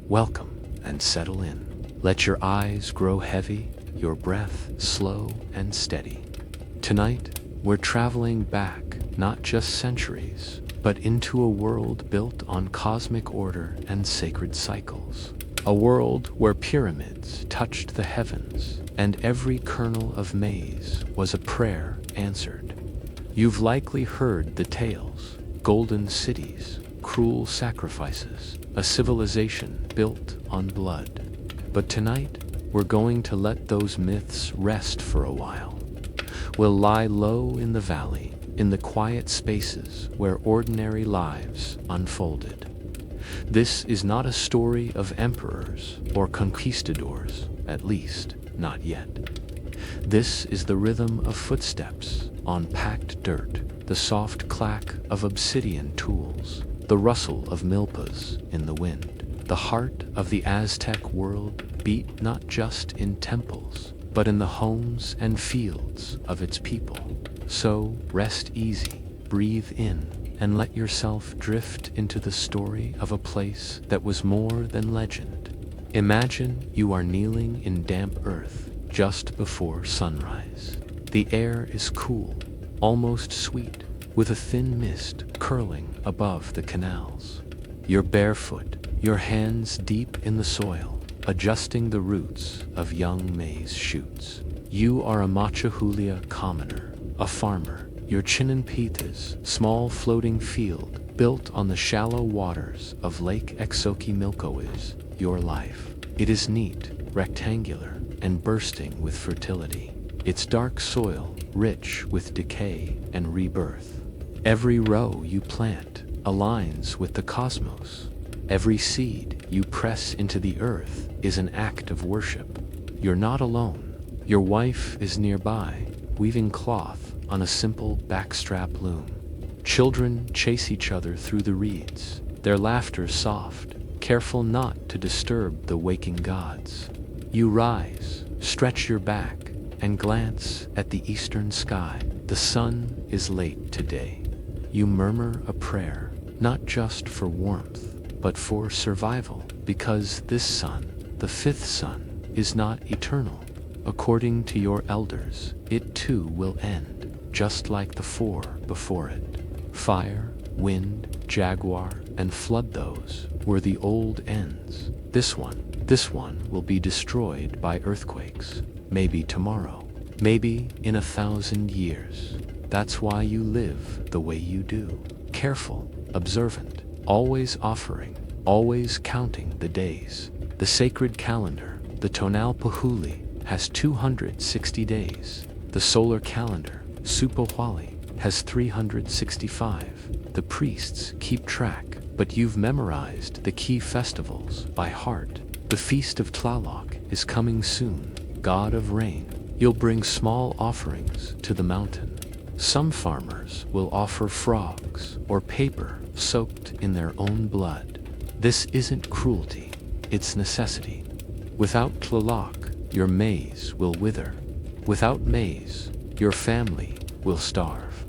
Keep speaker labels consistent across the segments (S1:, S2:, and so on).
S1: Welcome and settle in. Let your eyes grow heavy, your breath slow and steady. Tonight, we're traveling back, not just centuries, but into a world built on cosmic order and sacred cycles. A world where pyramids touched the heavens, and every kernel of maize was a prayer answered. You've likely heard the tales: golden cities, cruel sacrifices, a civilization built on blood. But tonight, we're going to let those myths rest for a while. We'll lie low in the valley, in the quiet spaces where ordinary lives unfolded. This is not a story of emperors or conquistadors, at least not yet. This is the rhythm of footsteps on packed dirt, the soft clack of obsidian tools, the rustle of milpas in the wind. The heart of the Aztec world beat not just in temples, but in the homes and fields of its people. So rest easy, breathe in, and let yourself drift into the story of a place that was more than legend. Imagine you are kneeling in damp earth just before sunrise. The air is cool, almost sweet, with a thin mist curling above the canals. You're barefoot, your hands deep in the soil, adjusting the roots of young maize shoots. You are a Machahulia commoner, a farmer. Your Chinanpita's small floating field, built on the shallow waters of Lake Xochimilco, is your life. It is neat, rectangular, and bursting with fertility. Its dark soil, rich with decay and rebirth. Every row you plant aligns with the cosmos. Every seed you press into the earth is an act of worship. You're not alone. Your wife is nearby, weaving cloth on a simple backstrap loom. Children chase each other through the reeds, their laughter soft, careful not to disturb the waking gods. You rise, stretch your back, and glance at the eastern sky. The sun is late today. You murmur a prayer, not just for warmth, but for survival, because this sun, the fifth sun, is not eternal. According to your elders, it too will end, just like the four before it. Fire, wind, jaguar, and flood, those were the old ends. This one will be destroyed by earthquakes. Maybe tomorrow, maybe in 1,000 years. That's why you live the way you do. Careful, observant, always offering, always counting the days. The sacred calendar, the Tonalpahuli, has 260 days. The solar calendar, Supohwali, has 365. The priests keep track, but you've memorized the key festivals by heart. The Feast of Tlaloc is coming soon. God of rain, you'll bring small offerings to the mountain. Some farmers will offer frogs or paper soaked in their own blood. This isn't cruelty, it's necessity. Without Tlaloc, your maize will wither. Without maize, your family will starve.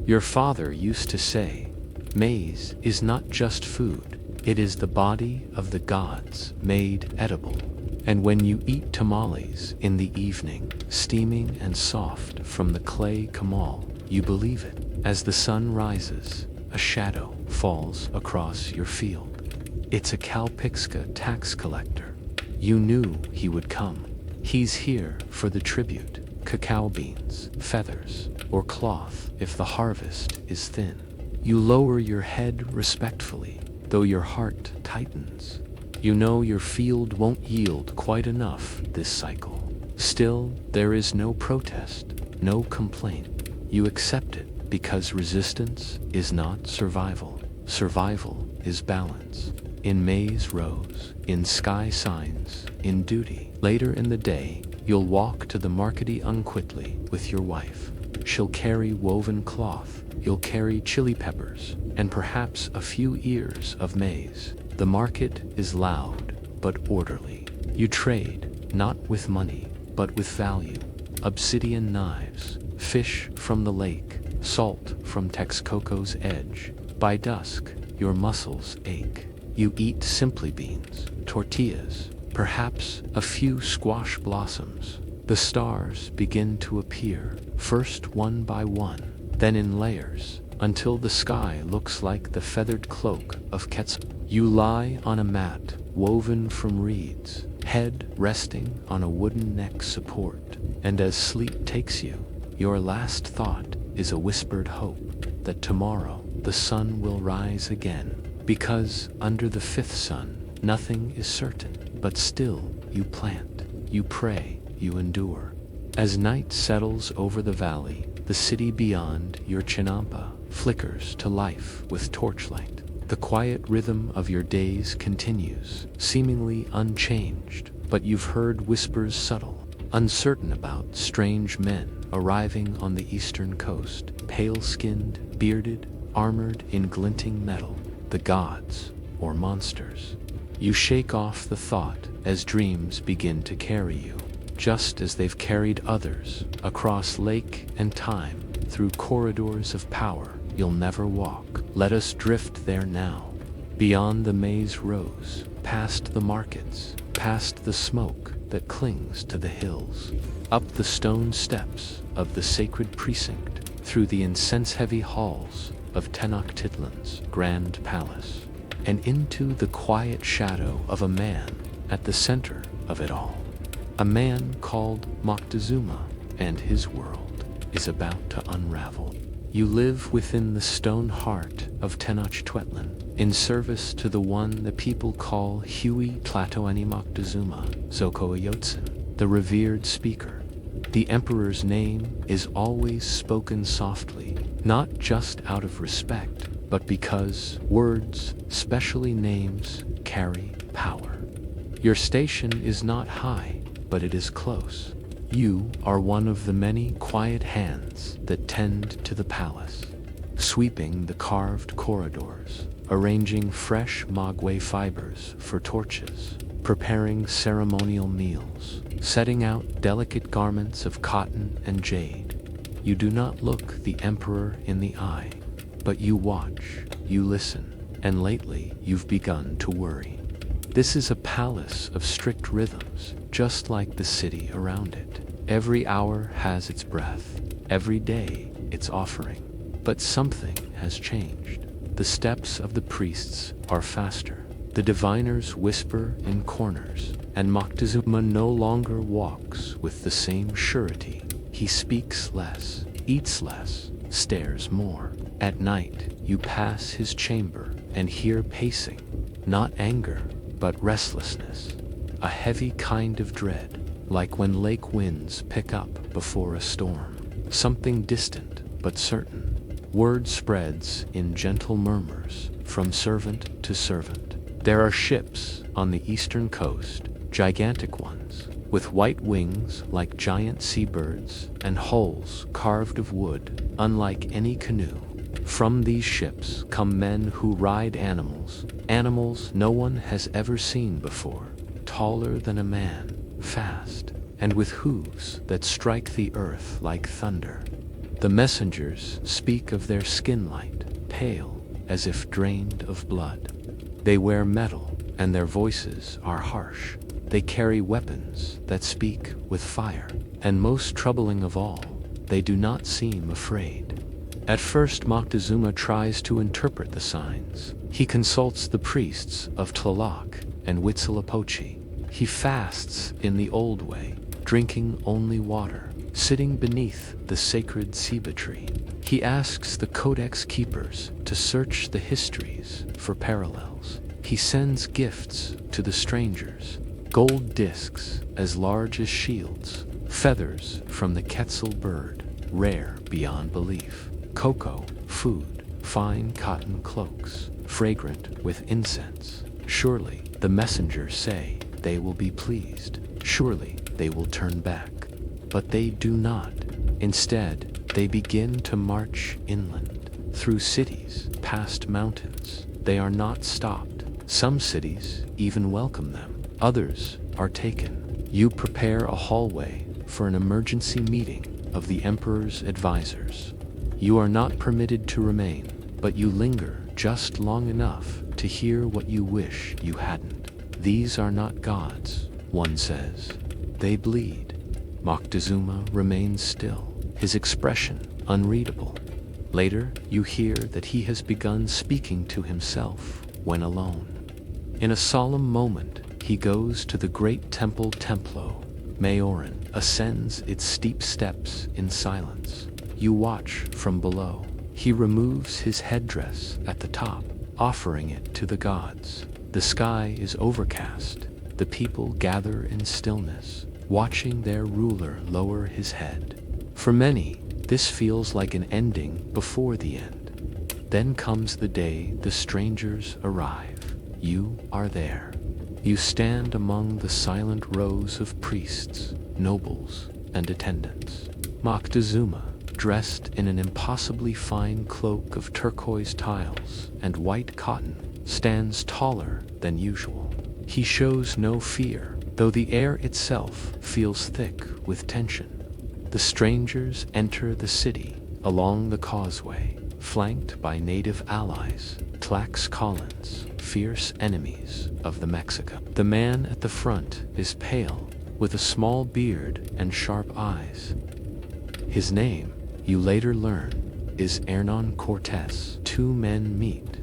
S1: Your father used to say, maize is not just food, it is the body of the gods made edible. And when you eat tamales in the evening, steaming and soft from the clay kamal, you believe it. As the sun rises, a shadow falls across your field. It's a Kalpixka tax collector. You knew he would come. He's here for the tribute, cacao beans, feathers, or cloth if the harvest is thin. You lower your head respectfully, though your heart tightens. You know your field won't yield quite enough this cycle. Still, there is no protest, no complaint. You accept it because resistance is not survival. Survival is balance. In maize rows, in sky signs, in duty. Later in the day, you'll walk to the markety Unquitly with your wife. She'll carry woven cloth, you'll carry chili peppers, and perhaps a few ears of maize. The market is loud, but orderly. You trade, not with money, but with value. Obsidian knives, fish from the lake, salt from Texcoco's edge. By dusk, your muscles ache. You eat simply beans, tortillas, perhaps a few squash blossoms. The stars begin to appear, first one by one, then in layers, until the sky looks like the feathered cloak of Quetzal. You lie on a mat woven from reeds, head resting on a wooden neck support, and as sleep takes you, your last thought is a whispered hope that tomorrow the sun will rise again, because under the fifth sun, nothing is certain, but still you plant, you pray, you endure. As night settles over the valley, the city beyond your Chinampa flickers to life with torchlight. The quiet rhythm of your days continues, seemingly unchanged, but you've heard whispers subtle, uncertain about strange men arriving on the eastern coast, pale-skinned, bearded, armored in glinting metal, the gods or monsters. You shake off the thought as dreams begin to carry you, just as they've carried others across lake and time, through corridors of power you'll never walk. Let us drift there now, beyond the maize rows, past the markets, past the smoke that clings to the hills, up the stone steps of the sacred precinct, through the incense-heavy halls of Tenochtitlan's grand palace, and into the quiet shadow of a man at the center of it all. A man called Moctezuma, and his world is about to unravel. You live within the stone heart of Tenochtitlan, in service to the one the people call Huey Tlatoani Moctezuma Xocoyotzin, the revered speaker. The emperor's name is always spoken softly, not just out of respect, but because words, especially names, carry power. Your station is not high, but it is close. You are one of the many quiet hands that tend to the palace, sweeping the carved corridors, arranging fresh maguey fibers for torches, preparing ceremonial meals, setting out delicate garments of cotton and jade. You do not look the emperor in the eye, but you watch, you listen, and lately you've begun to worry. This is a palace of strict rhythms, just like the city around it. Every hour has its breath, every day its offering. But something has changed. The steps of the priests are faster. The diviners whisper in corners, and Moctezuma no longer walks with the same surety. He speaks less, eats less, stares more. At night, you pass his chamber and hear pacing, not anger, but restlessness, a heavy kind of dread, like when lake winds pick up before a storm. Something distant but certain. Word spreads in gentle murmurs from servant to servant. There are ships on the eastern coast, gigantic ones, with white wings like giant seabirds and hulls carved of wood, unlike any canoe. From these ships come men who ride animals no one has ever seen before, taller than a man, fast, and with hooves that strike the earth like thunder. The messengers speak of their skin light, pale as if drained of blood. They wear metal, and their voices are harsh. They carry weapons that speak with fire, and most troubling of all, they do not seem afraid. At first, Moctezuma tries to interpret the signs. He consults the priests of Tlaloc and Huitzilopochtli. He fasts in the old way, drinking only water, sitting beneath the sacred ceiba tree. He asks the codex keepers to search the histories for parallels. He sends gifts to the strangers, gold discs as large as shields, feathers from the Quetzal bird, rare beyond belief, cocoa, food, fine cotton cloaks, fragrant with incense. Surely, the messengers say, they will be pleased. Surely, they will turn back. But they do not. Instead, they begin to march inland, through cities, past mountains. They are not stopped. Some cities even welcome them. Others are taken. You prepare a hallway for an emergency meeting of the Emperor's advisors. You are not permitted to remain, but you linger just long enough to hear what you wish you hadn't. These are not gods, one says. They bleed. Moctezuma remains still, his expression unreadable. Later, you hear that he has begun speaking to himself when alone. In a solemn moment, he goes to the great temple Templo Majoran, ascends its steep steps in silence. You watch from below. He removes his headdress at the top, offering it to the gods. The sky is overcast. The people gather in stillness, watching their ruler lower his head. For many, this feels like an ending before the end. Then comes the day the strangers arrive. You are there. You stand among the silent rows of priests, nobles, and attendants. Moctezuma, dressed in an impossibly fine cloak of turquoise tiles and white cotton, stands taller than usual. He shows no fear, though the air itself feels thick with tension. The strangers enter the city along the causeway, flanked by native allies, Tlaxcalans, fierce enemies of the Mexica. The man at the front is pale, with a small beard and sharp eyes. His name, you later learn, is Hernan Cortés. Two men meet.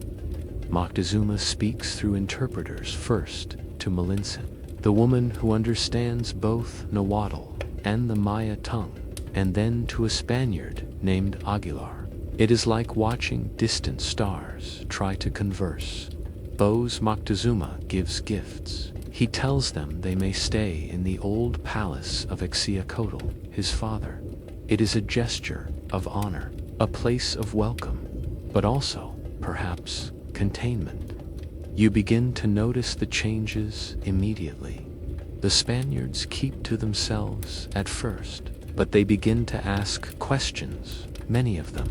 S1: Moctezuma speaks through interpreters first to Melinsen, the woman who understands both Nahuatl and the Maya tongue, and then to a Spaniard named Aguilar. It is like watching distant stars try to converse. Those Moctezuma gives gifts. He tells them they may stay in the old palace of Xiacotl, his father. It is a gesture of honor, a place of welcome, but also, perhaps, containment. You begin to notice the changes immediately. The Spaniards keep to themselves at first, but they begin to ask questions, many of them.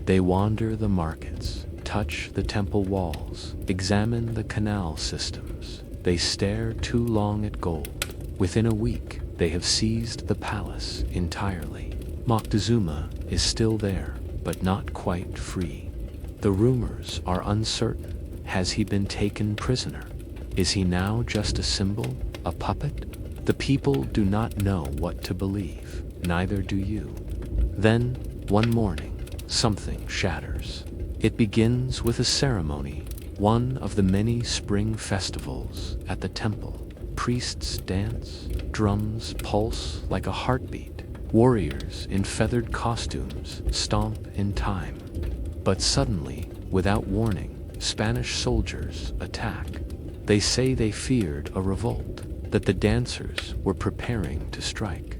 S1: They wander the markets, touch the temple walls, examine the canal systems. They stare too long at gold. Within a week, they have seized the palace entirely. Moctezuma is still there, but not quite free. The rumors are uncertain. Has he been taken prisoner? Is he now just a symbol, a puppet? The people do not know what to believe, neither do you. Then, one morning, something shatters. It begins with a ceremony, one of the many spring festivals at the temple. Priests dance, drums pulse like a heartbeat. Warriors in feathered costumes stomp in time. But suddenly, without warning, Spanish soldiers attack. They say they feared a revolt, that the dancers were preparing to strike.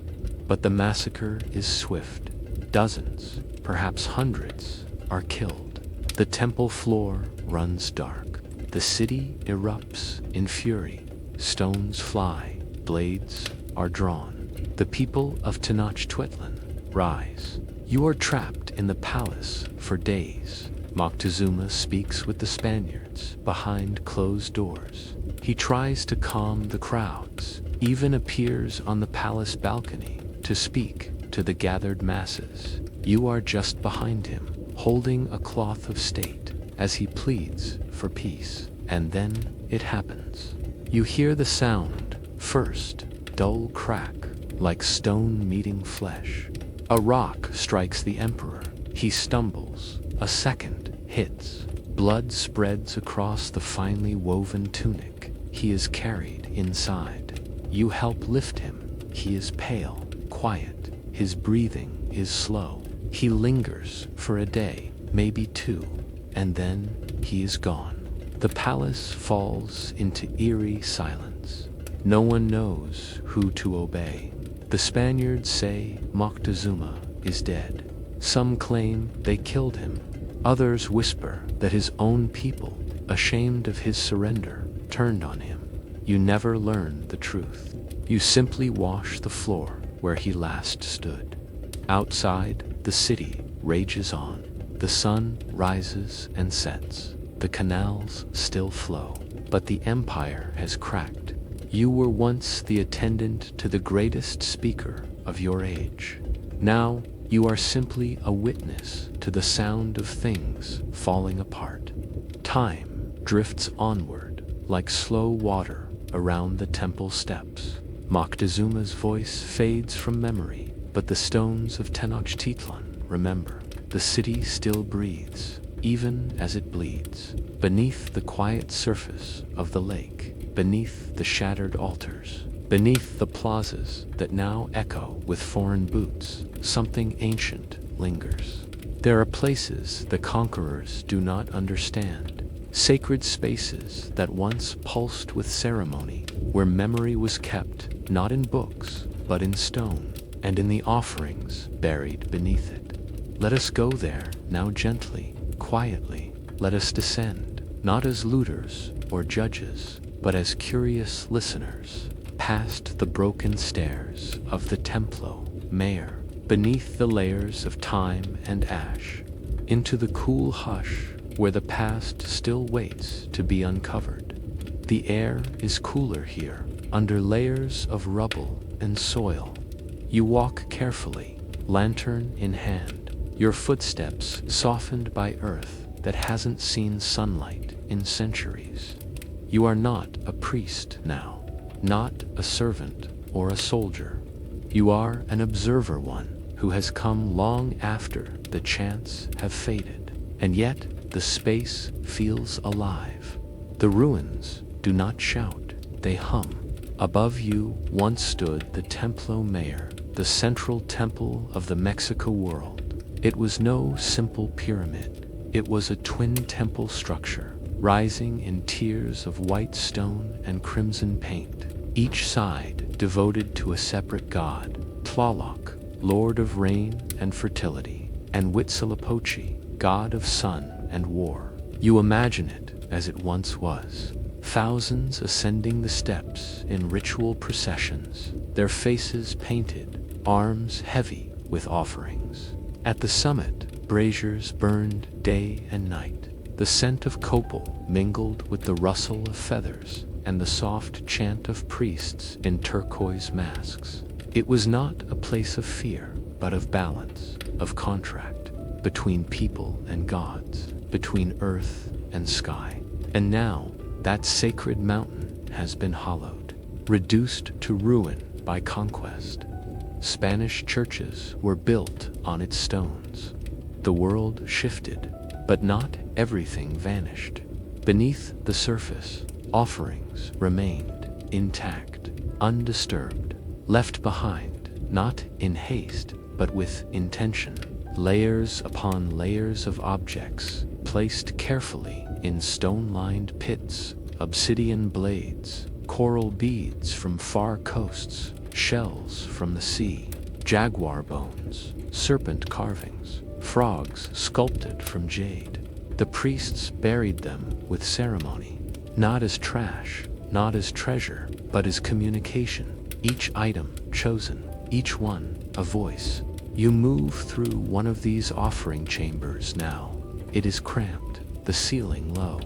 S1: But the massacre is swift. Dozens, perhaps hundreds, are killed. The temple floor runs dark. The city erupts in fury. Stones fly, blades are drawn. The people of Tenochtitlan rise. You are trapped in the palace for days. Moctezuma speaks with the Spaniards behind closed doors. He tries to calm the crowds, even appears on the palace balcony to speak to the gathered masses. You are just behind him, holding a cloth of state as he pleads for peace. And then it happens. You hear the sound, first, dull crack, like stone meeting flesh. A rock strikes the emperor. He stumbles. A second hits. Blood spreads across the finely woven tunic. He is carried inside. You help lift him. He is pale, quiet. His breathing is slow. He lingers for a day, maybe two, and then he is gone. The palace falls into eerie silence. No one knows who to obey. The Spaniards say Moctezuma is dead. Some claim they killed him. Others whisper that his own people, ashamed of his surrender, turned on him. You never learn the truth. You simply wash the floor where he last stood. Outside, the city rages on. The sun rises and sets. The canals still flow, but the empire has cracked. You were once the attendant to the greatest speaker of your age. Now you are simply a witness to the sound of things falling apart. Time drifts onward like slow water around the temple steps. Moctezuma's voice fades from memory, but the stones of Tenochtitlan remember. The city still breathes, even as it bleeds. Beneath the quiet surface of the lake, beneath the shattered altars, beneath the plazas that now echo with foreign boots, something ancient lingers. There are places the conquerors do not understand, sacred spaces that once pulsed with ceremony, where memory was kept not in books, but in stone, and in the offerings buried beneath it. Let us go there now gently, quietly. Let us descend, not as looters or judges, but as curious listeners, past the broken stairs of the Templo Mayor, beneath the layers of time and ash, into the cool hush where the past still waits to be uncovered. The air is cooler here, under layers of rubble and soil. You walk carefully, lantern in hand, your footsteps softened by earth that hasn't seen sunlight in centuries. You are not a priest now, not a servant or a soldier. You are an observer, one who has come long after the chants have faded, and yet the space feels alive. The ruins do not shout, they hum. Above you once stood the Templo Mayor, the central temple of the Mexico world. It was no simple pyramid. It was a twin temple structure, rising in tiers of white stone and crimson paint, each side devoted to a separate god: Tlaloc, lord of rain and fertility, and Huitzilopochtli, god of sun and war. You imagine it as it once was. Thousands ascending the steps in ritual processions, their faces painted, arms heavy with offerings. At the summit, braziers burned day and night. The scent of copal mingled with the rustle of feathers and the soft chant of priests in turquoise masks. It was not a place of fear, but of balance, of contract, between people and gods, between earth and sky. And now, that sacred mountain has been hollowed, reduced to ruin by conquest. Spanish churches were built on its stones. The world shifted, but not everything vanished. Beneath the surface, offerings remained intact, undisturbed, left behind, not in haste, but with intention. Layers upon layers of objects, placed carefully in stone-lined pits, obsidian blades, coral beads from far coasts, shells from the sea, jaguar bones, serpent carvings, frogs sculpted from jade. The priests buried them with ceremony, not as trash, not as treasure, but as communication. Each item chosen, each one a voice. You move through one of these offering chambers now. It is cramped, the ceiling low.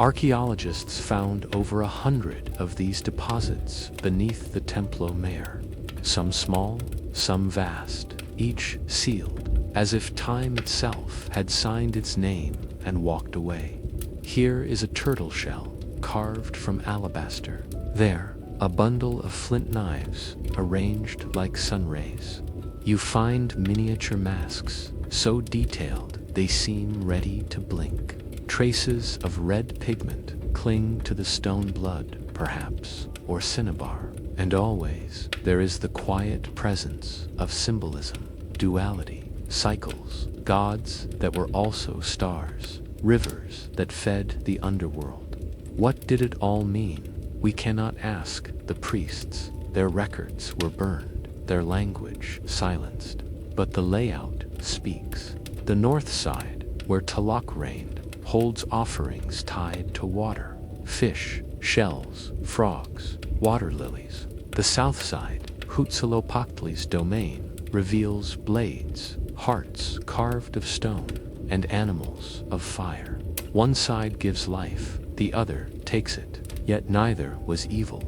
S1: Archaeologists found over 100 of these deposits beneath the Templo Mayor. Some small, some vast, each sealed, as if time itself had signed its name and walked away. Here is a turtle shell, carved from alabaster. There, a bundle of flint knives, arranged like sun rays. You find miniature masks, so detailed they seem ready to blink. Traces of red pigment cling to the stone blood, perhaps, or cinnabar. And always, there is the quiet presence of symbolism, duality, cycles, gods that were also stars, rivers that fed the underworld. What did it all mean? We cannot ask the priests. Their records were burned, their language silenced. But the layout speaks. The north side, where Tlaloc reigned, holds offerings tied to water, fish, shells, frogs, water lilies. The south side, Huitzilopochtli's domain, reveals blades, hearts carved of stone, and animals of fire. One side gives life, the other takes it. Yet neither was evil.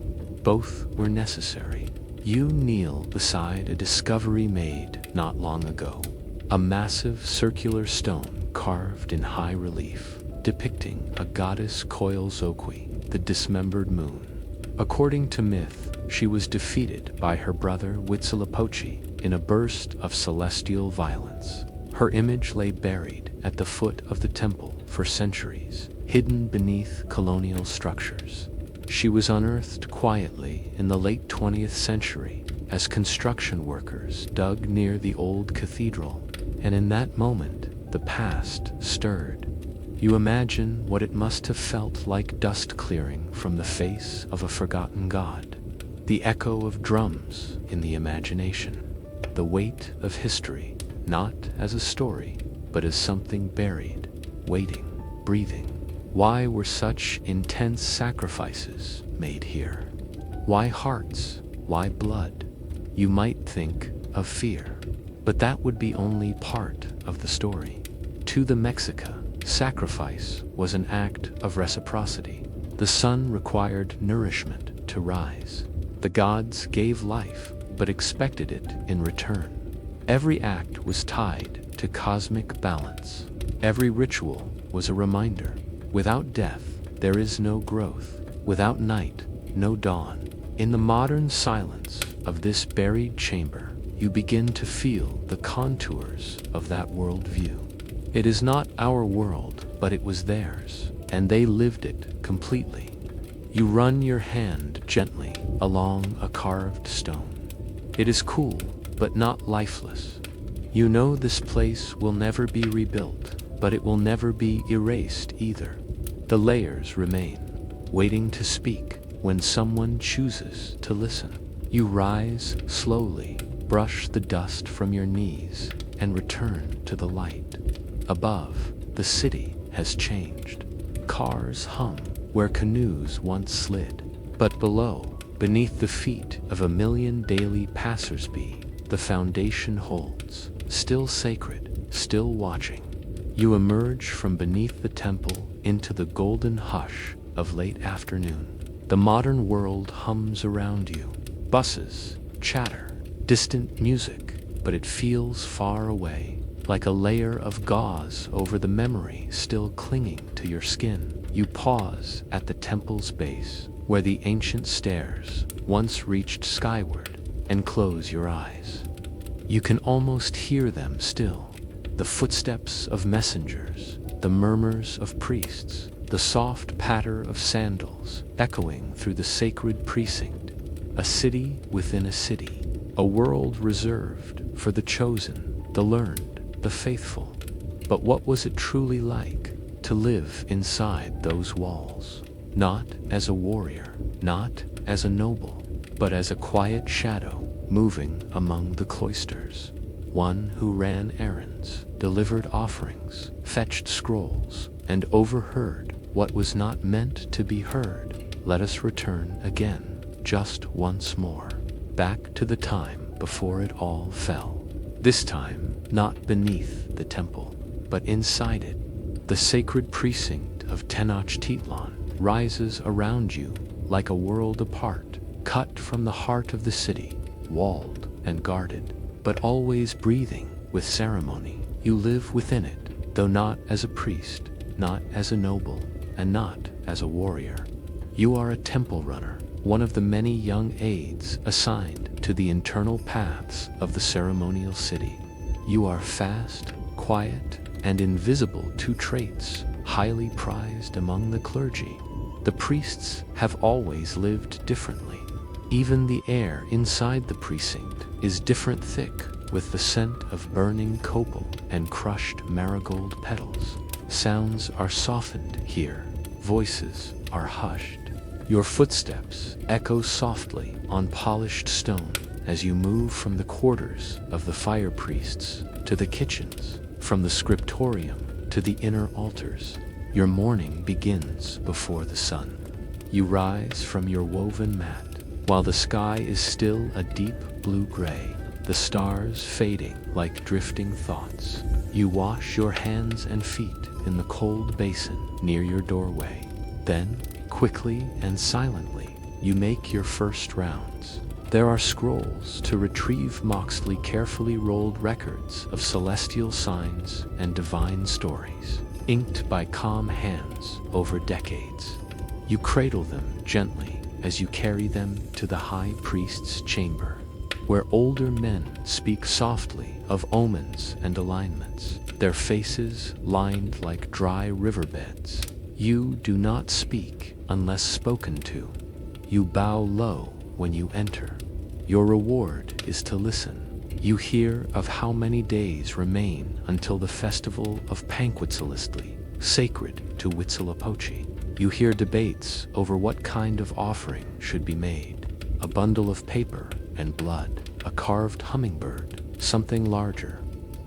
S1: Both were necessary. You kneel beside a discovery made not long ago. A massive circular stone carved in high relief, depicting a goddess Coilzoqui, the dismembered moon. According to myth, she was defeated by her brother Huitzilopochtli in a burst of celestial violence. Her image lay buried at the foot of the temple for centuries, hidden beneath colonial structures. She was unearthed quietly in the late 20th century as construction workers dug near the old cathedral, and in that moment, the past stirred. You imagine what it must have felt like dust clearing from the face of a forgotten god, the echo of drums in the imagination, the weight of history, not as a story, but as something buried, waiting, breathing. Why were such intense sacrifices made here? Why hearts? Why blood? You might think of fear, but that would be only part of the story. To the Mexica, sacrifice was an act of reciprocity. The sun required nourishment to rise. The gods gave life, but expected it in return. Every act was tied to cosmic balance. Every ritual was a reminder. Without death, there is no growth. Without night, no dawn. In the modern silence of this buried chamber, you begin to feel the contours of that worldview. It is not our world, but it was theirs, and they lived it completely. You run your hand gently along a carved stone. It is cool, but not lifeless. You know this place will never be rebuilt, but it will never be erased either. The layers remain, waiting to speak when someone chooses to listen. You rise slowly, brush the dust from your knees, and return to the light. Above, the city has changed. Cars hum where canoes once slid. But below, beneath the feet of a million daily passers-by, the foundation holds, still sacred, still watching. You emerge from beneath the temple into the golden hush of late afternoon. The modern world hums around you. Buses, chatter, distant music, but it feels far away, like a layer of gauze over the memory still clinging to your skin. You pause at the temple's base, where the ancient stairs once reached skyward, and close your eyes. You can almost hear them still. The footsteps of messengers, the murmurs of priests, the soft patter of sandals echoing through the sacred precinct. A city within a city, a world reserved for the chosen, the learned, the faithful. But what was it truly like to live inside those walls? Not as a warrior, not as a noble, but as a quiet shadow moving among the cloisters. One who ran errands, delivered offerings, fetched scrolls, and overheard what was not meant to be heard. Let us return again, just once more, back to the time before it all fell. This time, not beneath the temple, but inside it. The sacred precinct of Tenochtitlan rises around you like a world apart, cut from the heart of the city, walled and guarded, but always breathing with ceremony. You live within it, though not as a priest, not as a noble, and not as a warrior. You are a temple runner, one of the many young aides assigned to the internal paths of the ceremonial city. You are fast, quiet, and invisible, two traits highly prized among the clergy. The priests have always lived differently. Even the air inside the precinct is different, thick with the scent of burning copal and crushed marigold petals. Sounds are softened here, voices are hushed. Your footsteps echo softly on polished stone as you move from the quarters of the fire priests to the kitchens, from the scriptorium to the inner altars. Your morning begins before the sun. You rise from your woven mat while the sky is still a deep blue-gray, the stars fading like drifting thoughts. You wash your hands and feet in the cold basin near your doorway. Then, quickly and silently, you make your first rounds. There are scrolls to retrieve Moxley carefully rolled records of celestial signs and divine stories, inked by calm hands over decades. You cradle them gently, as you carry them to the high priest's chamber, where older men speak softly of omens and alignments, their faces lined like dry riverbeds. You do not speak unless spoken to. You bow low when you enter. Your reward is to listen. You hear of how many days remain until the festival of Panquetzalistli, sacred to Huitzilopochtli. You hear debates over what kind of offering should be made. A bundle of paper and blood, a carved hummingbird, something larger.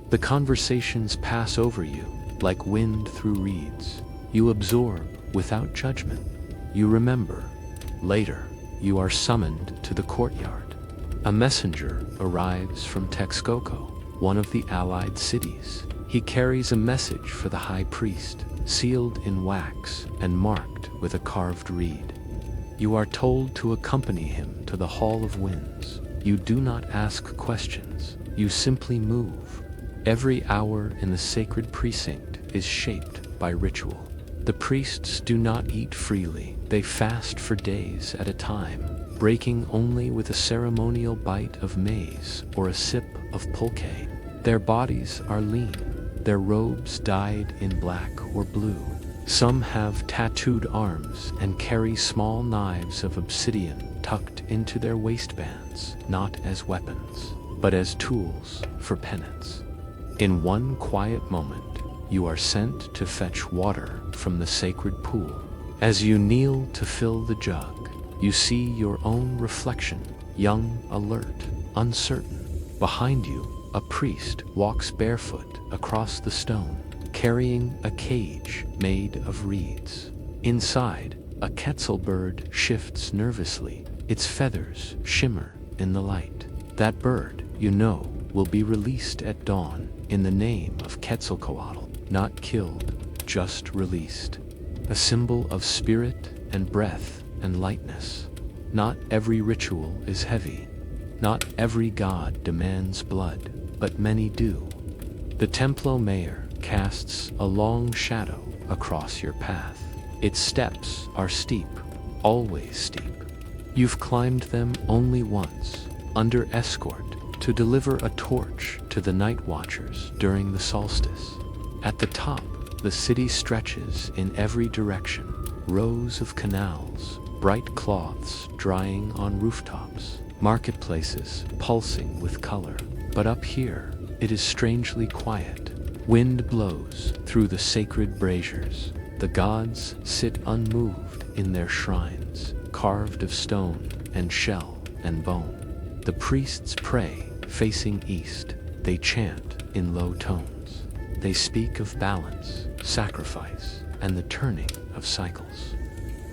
S1: The conversations pass over you like wind through reeds. You absorb without judgment. You remember. Later, you are summoned to the courtyard. A messenger arrives from Texcoco, one of the allied cities. He carries a message for the high priest, sealed in wax and marked with a carved reed. You are told to accompany him to the Hall of Winds. You do not ask questions. You simply move. Every hour in the sacred precinct is shaped by ritual. The priests do not eat freely. They fast for days at a time, breaking only with a ceremonial bite of maize or a sip of pulque. Their bodies are lean, their robes dyed in black or blue. Some have tattooed arms and carry small knives of obsidian tucked into their waistbands, not as weapons, but as tools for penance. In one quiet moment, you are sent to fetch water from the sacred pool. As you kneel to fill the jug, you see your own reflection, young, alert, uncertain. Behind you, a priest walks barefoot across the stone, carrying a cage made of reeds. Inside, a quetzal bird shifts nervously. Its feathers shimmer in the light. That bird, you know, will be released at dawn in the name of Quetzalcoatl, not killed, just released. A symbol of spirit and breath and lightness. Not every ritual is heavy. Not every god demands blood, but many do. The Templo Mayor casts a long shadow across your path. Its steps are steep, always steep. You've climbed them only once, under escort, to deliver a torch to the night watchers during the solstice. At the top, the city stretches in every direction, rows of canals, bright cloths drying on rooftops, marketplaces pulsing with color. But up here, it is strangely quiet. Wind blows through the sacred braziers. The gods sit unmoved in their shrines, carved of stone and shell and bone. The priests pray, facing east. They chant in low tones. They speak of balance, sacrifice, and the turning of cycles.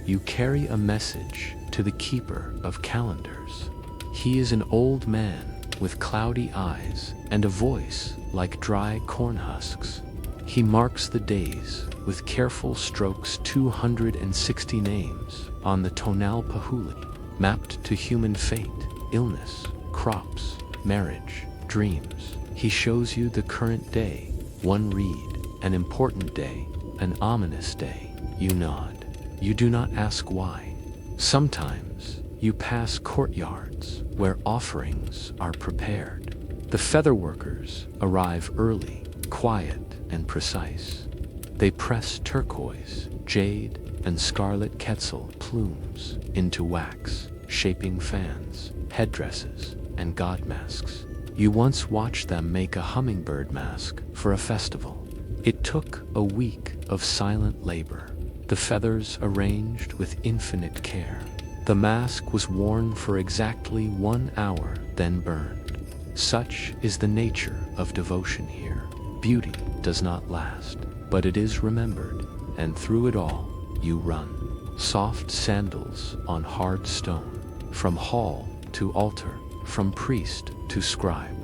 S1: You carry a message to the keeper of calendars. He is an old man with cloudy eyes and a voice like dry corn husks. He marks the days with careful strokes, 260 names on the tonal pahuli, mapped to human fate, illness, crops, marriage, dreams. He shows you the current day, one reed, an important day, an ominous day. You nod. You do not ask why. Sometimes you pass courtyards where offerings are prepared. The feather workers arrive early, quiet and precise. They press turquoise, jade, and scarlet quetzal plumes into wax, shaping fans, headdresses, and god masks. You once watched them make a hummingbird mask for a festival. It took a week of silent labor, the feathers arranged with infinite care. The mask was worn for exactly 1 hour, then burned. Such is the nature of devotion here. Beauty does not last, but it is remembered, and through it all, you run. Soft sandals on hard stone, from hall to altar, from priest to scribe,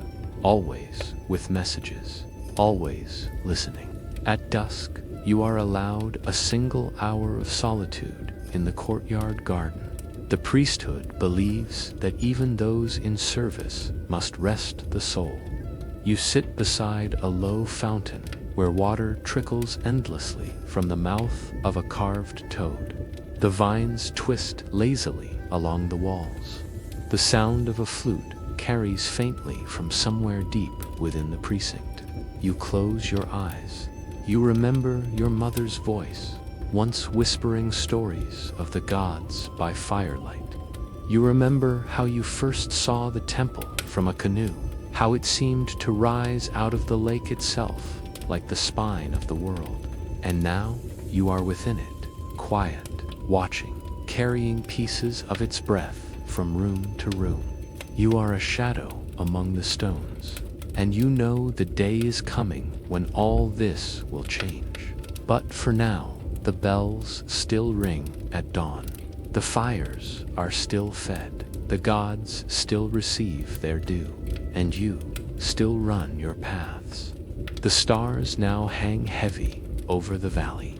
S1: always with messages, always listening. At dusk, you are allowed a single hour of solitude in the courtyard garden. The priesthood believes that even those in service must rest the soul. You sit beside a low fountain where water trickles endlessly from the mouth of a carved toad. The vines twist lazily along the walls. The sound of a flute carries faintly from somewhere deep within the precinct. You close your eyes. You remember your mother's voice, once whispering stories of the gods by firelight. You remember how you first saw the temple from a canoe, how it seemed to rise out of the lake itself, like the spine of the world. And now you are within it, quiet, watching, carrying pieces of its breath from room to room. You are a shadow among the stones, and you know the day is coming when all this will change. But for now, the bells still ring at dawn. The fires are still fed. The gods still receive their due, and you still run your paths. The stars now hang heavy over the valley.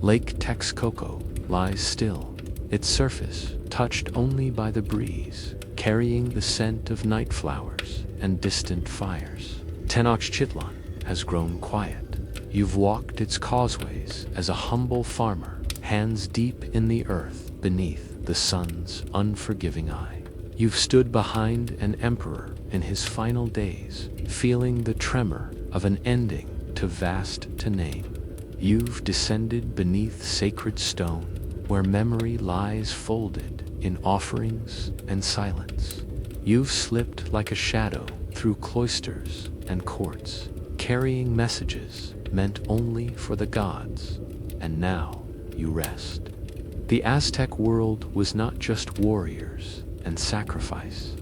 S1: Lake Texcoco lies still, its surface touched only by the breeze, carrying the scent of night flowers and distant fires. Tenochtitlan has grown quiet. You've walked its causeways as a humble farmer, hands deep in the earth beneath the sun's unforgiving eye. You've stood behind an emperor in his final days, feeling the tremor of an ending too vast to name. You've descended beneath sacred stone, where memory lies folded in offerings and silence. You've slipped like a shadow through cloisters and courts, carrying messages meant only for the gods, and now you rest. The Aztec world was not just warriors and sacrifice.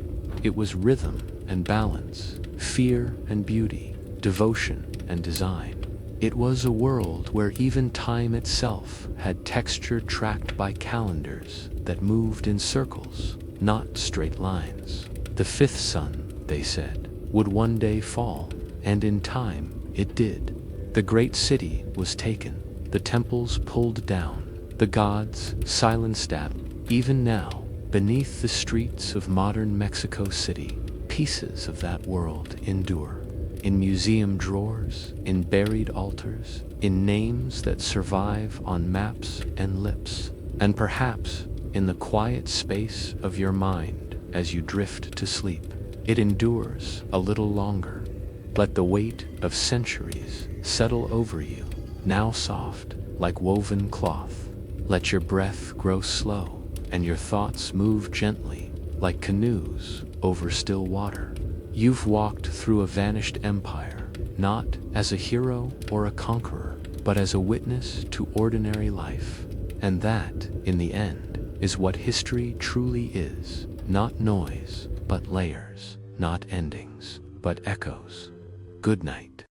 S1: It was rhythm and balance, fear and beauty, devotion and design. It was a world where even time itself had texture tracked by calendars that moved in circles, not straight lines. The fifth sun, they said, would one day fall, and in time it did. The great city was taken, the temples pulled down, the gods silenced at. Even now, beneath the streets of modern Mexico City, pieces of that world endure. In museum drawers, in buried altars, in names that survive on maps and lips, and perhaps in the quiet space of your mind as you drift to sleep. It endures a little longer. Let the weight of centuries settle over you, now soft like woven cloth. Let your breath grow slow and your thoughts move gently like canoes over still water. You've walked through a vanished empire, not as a hero or a conqueror, but as a witness to ordinary life. And that, in the end, is what history truly is. Not noise, but layers. Not endings, but echoes. Good night.